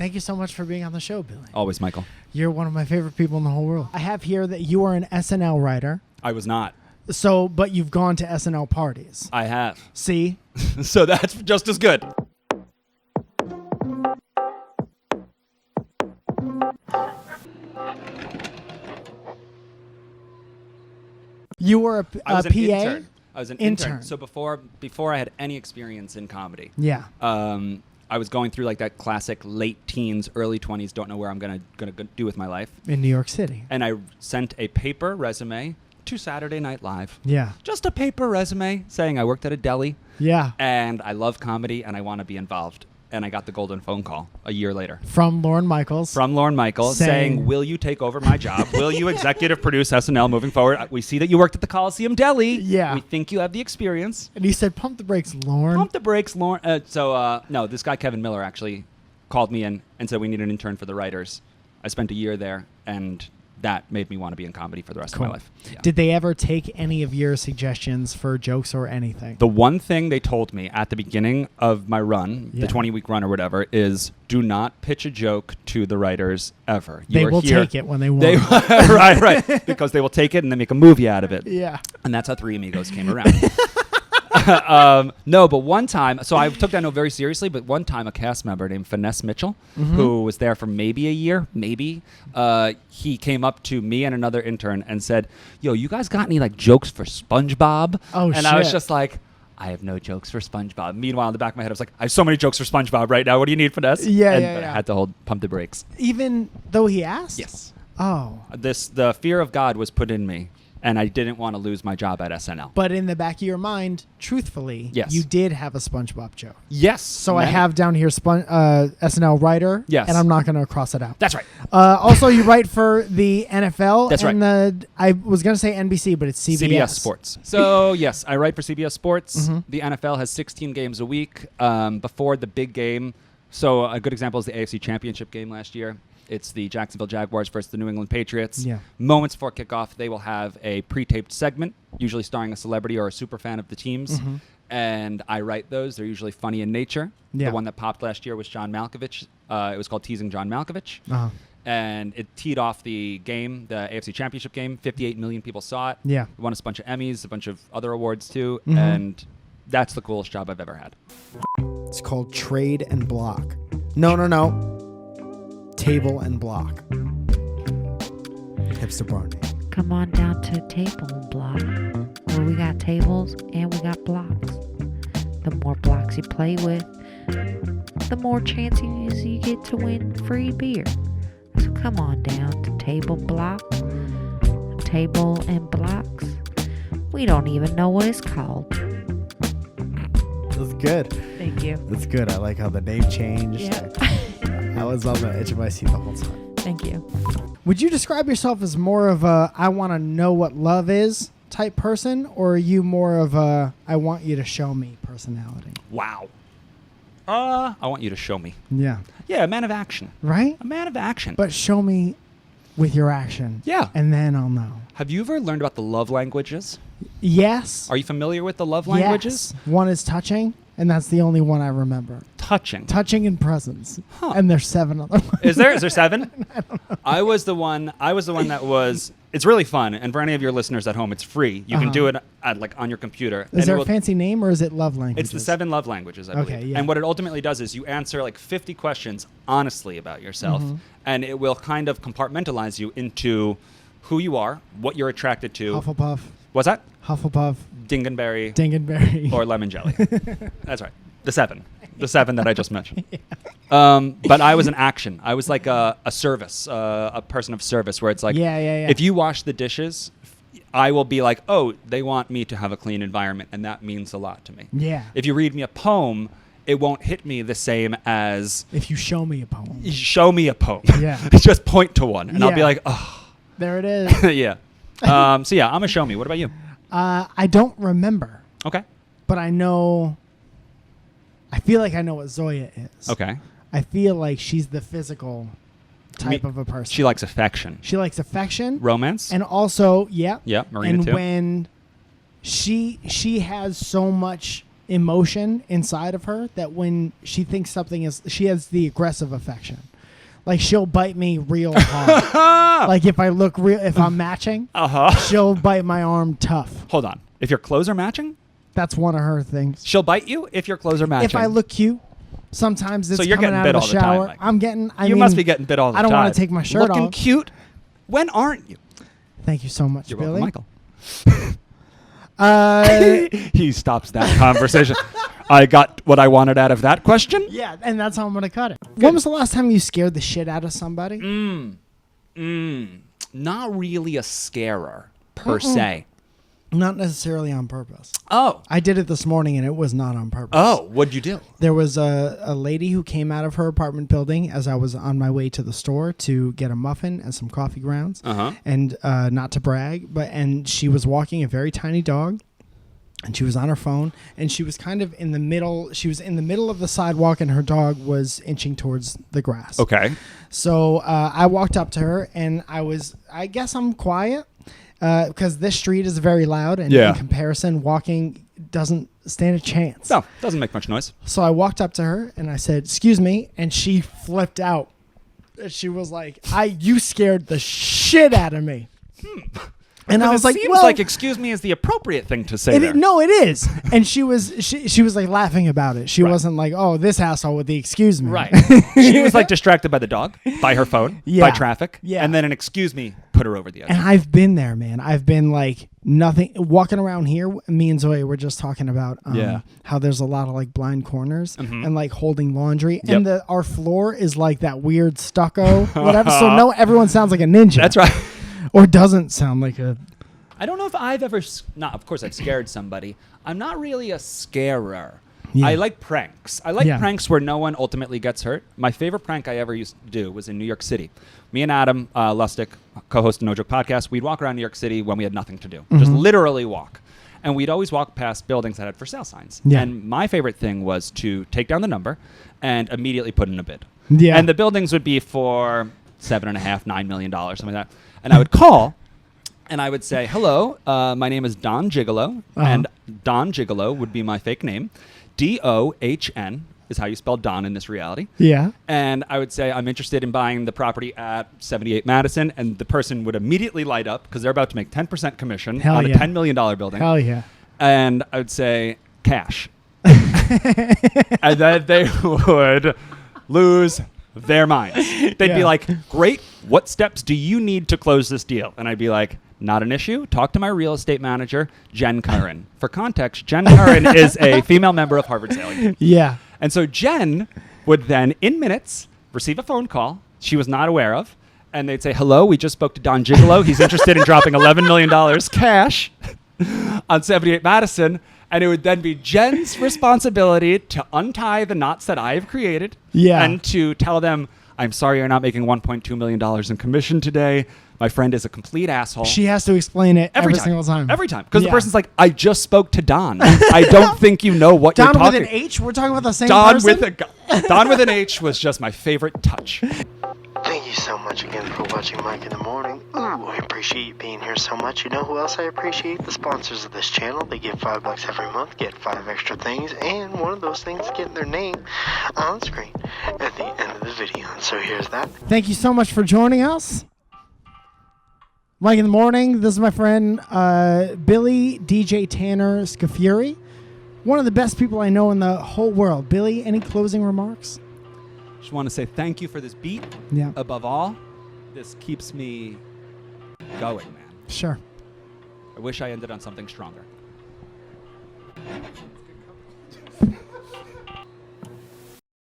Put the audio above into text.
Thank you so much for being on the show, Billy. Always, Michael. You're one of my favorite people in the whole world. I have here that you are an SNL writer. I was not. So, but you've gone to SNL parties. I have. See? So that's just as good. You were I was a an PA? intern. I was an intern. Intern. So before I had any experience in comedy, Yeah. I was going through like that classic late teens, early 20s, don't know where I'm gonna do with my life. In New York City. And I sent a paper resume to Saturday Night Live. Yeah. Just a paper resume saying I worked at a deli Yeah. and I love comedy and I want to be involved. And I got the golden phone call a year later. From Lorne Michaels. From Lorne Michaels saying, will you take over my job? Will you executive produce SNL moving forward? We see that you worked at the Coliseum Deli. Yeah. We think you have the experience. And he said, pump the brakes, Lorne. Pump the brakes, Lorne. No, this guy, Kevin Miller, actually called me in and said, we need an intern for the writers. I spent a year there, and that made me want to be in comedy for the rest of my life. Yeah. Did they ever take any of your suggestions for jokes or anything? The one thing they told me at the beginning of my run, the 20-week run or whatever, is do not pitch a joke to the writers ever. They will take it when they want. Right. Because they will take it and then make a movie out of it. Yeah. And that's how Three Amigos came around. No, but one time, so I took that note very seriously, but one time a cast member named Finesse Mitchell, who was there for maybe a year, he came up to me and another intern and said, yo, you guys got any like jokes for SpongeBob? Oh, and I was just like, I have no jokes for SpongeBob. Meanwhile, in the back of my head, I was like, I have so many jokes for SpongeBob right now. What do you need, Finesse? Yeah, But I had to pump the brakes. Even though he asked? Yes. Oh. The fear of God was put in me. And I didn't want to lose my job at SNL. But in the back of your mind, truthfully, yes, you did have a SpongeBob joke. Yes. So I have down here SNL writer. Yes. And I'm not going to cross it out. That's right. Also, you write for the NFL. That's and right. I was going to say NBC, but it's CBS. CBS Sports. So, yes, I write for CBS Sports. The NFL has 16 games a week before the big game. So a good example is the AFC Championship game last year. It's the Jacksonville Jaguars versus the New England Patriots. Yeah. Moments before kickoff, they will have a pre-taped segment, usually starring a celebrity or a super fan of the teams. And I write those. They're usually funny in nature. Yeah. The one that popped last year was John Malkovich. It was called Teasing John Malkovich. And it teed off the game, the AFC Championship game. 58 million people saw it. Yeah. It won us a bunch of Emmys, a bunch of other awards too. And that's the coolest job I've ever had. It's called Trade and Block. No. Table and Block. Hipster Barney. Come on down to Table and Block, where we got tables and we got blocks. The more blocks you play with, the more chances you get to win free beer. So come on down to Table and Blocks. We don't even know what it's called. That's good. Thank you. That's good. I like how the name changed. Yeah. I was on the edge of my seat the whole time. Thank you. Would you describe yourself as more of a I want to know what love is type person, or are you more of a I want you to show me personality? Wow. I want you to show me. Yeah. Yeah, a man of action. Right? A man of action. But show me with your action. Yeah. And then I'll know. Have you ever learned about the love languages? Yes. Are you familiar with the love languages? Yes. One is touching, and that's the only one I remember. Touching. Touching and presence. Huh. And there's 7 other ones. Is there 7? I don't know. I was the one that was. It's really fun, and for any of your listeners at home, it's free. You can do it on your computer. Is there a fancy name, or is it love languages? It's the 7 love languages, I believe. Okay, yeah. And what it ultimately does is you answer like 50 questions honestly about yourself, and it will kind of compartmentalize you into who you are, what you're attracted to. Hufflepuff. What's that? Hufflepuff. Dingenberry. Dingenberry. Or lemon jelly. That's right. The 7 that I just mentioned. But I was an action. I was like a service, a person of service, where it's like, if you wash the dishes, I will be like, oh, they want me to have a clean environment, and that means a lot to me. Yeah. If you read me a poem, it won't hit me the same as if you show me a poem. Show me a poem. Yeah. Just point to one, and I'll be like, oh. There it is. Yeah. So yeah, I'm a show me. What about you? I don't remember. Okay. But I know. I feel like I know what Zoya is. Okay. I feel like she's the physical type of a person. She likes affection. She likes affection. Romance. And also, Yeah, Marina and too. when she has so much emotion inside of her that when she thinks something is, she has the aggressive affection. Like she'll bite me real hard. Like if I look real, if I'm matching, she'll bite my arm tough. Hold on. If your clothes are matching? That's one of her things. She'll bite you if your clothes are matching. If I look cute, sometimes it's so you're coming getting out bit of all the the shower. time. Mike. I'm getting. You must be getting bit all the time. I don't want to take my shirt Looking off. cute. When aren't you? Thank you so much, You're Billy. welcome, Michael. He stops that conversation. I got what I wanted out of that question. Yeah, and that's how I'm going to cut it. Good. When was the last time you scared the shit out of somebody? Not really a scarer, per se. Not necessarily on purpose. Oh. I did it this morning, and it was not on purpose. Oh, what'd you do? There was a lady who came out of her apartment building as I was on my way to the store to get a muffin and some coffee grounds. And not to brag, and she was walking a very tiny dog. And she was on her phone, and she was kind of in the middle. She was in the middle of the sidewalk, and her dog was inching towards the grass. Okay. So I walked up to her, and I guess I'm quiet because this street is very loud, and in comparison, walking doesn't stand a chance. No, doesn't make much noise. So I walked up to her, and I said, "Excuse me," and she flipped out. She was like, "You scared the shit out of me." And I was like, seems like "excuse me" is the appropriate thing to say. No, it is. And she was like laughing about it. She wasn't like, "Oh, this asshole with the excuse me." Right. She was like distracted by the dog, by her phone, by traffic, and then an "excuse me" put her over the edge. And I've been there, man. I've been like nothing walking around here. Me and Zoe were just talking about how there's a lot of like blind corners and like holding laundry, and our floor is like that weird stucco, whatever. So everyone sounds like a ninja. That's right. Or doesn't sound like a... I don't know if I've ever... of course, I've scared somebody. I'm not really a scarer. Yeah. I like pranks. I like pranks where no one ultimately gets hurt. My favorite prank I ever used to do was in New York City. Me and Adam Lustig, co-host of No Joke Podcast, we'd walk around New York City when we had nothing to do. Just literally walk. And we'd always walk past buildings that had for sale signs. Yeah. And my favorite thing was to take down the number and immediately put in a bid. Yeah. And the buildings would be for $7.5, $9 million, something like that. And I would call, and I would say, "Hello, my name is Don Gigolo," and Don Gigolo would be my fake name. D-O-H-N is how you spell Don in this reality. Yeah. And I would say, "I'm interested in buying the property at 78 Madison," and the person would immediately light up because they're about to make 10% commission on a $10 million building. Hell yeah. And I would say, "Cash." And then they would lose their minds. They'd be like, "Great, what steps do you need to close this deal?" And I'd be like, "Not an issue. Talk to my real estate manager, Jen Curran." For context, Jen Curran is a female member of Harvard Sailing. Yeah. And so Jen would then, in minutes, receive a phone call she was not aware of, and they'd say, "Hello, we just spoke to Don Gigolo. He's interested in dropping $11 million cash on 78 Madison." And it would then be Jen's responsibility to untie the knots that I have created and to tell them, "I'm sorry you're not making $1.2 million in commission today. My friend is a complete asshole." She has to explain it every single time. Every time. Because the person's like, "I just spoke to Don. I don't think you know what you're talking about." Don with an H? We're talking about the same person? Don with an H was just my favorite touch. Thank you so much again for watching Mike in the Morning. Ooh, I appreciate you being here so much. You know who else I appreciate? The sponsors of this channel. They give $5 every month, get 5 extra things, and one of those things is getting their name on screen at the end of the video. So here's that. Thank you so much for joining us. Mike in the Morning. This is my friend Billy DJ Tanner Scafuri. One of the best people I know in the whole world. Billy, any closing remarks? Just want to say thank you for this beat. Yeah. Above all, this keeps me going, man. Sure. I wish I ended on something stronger.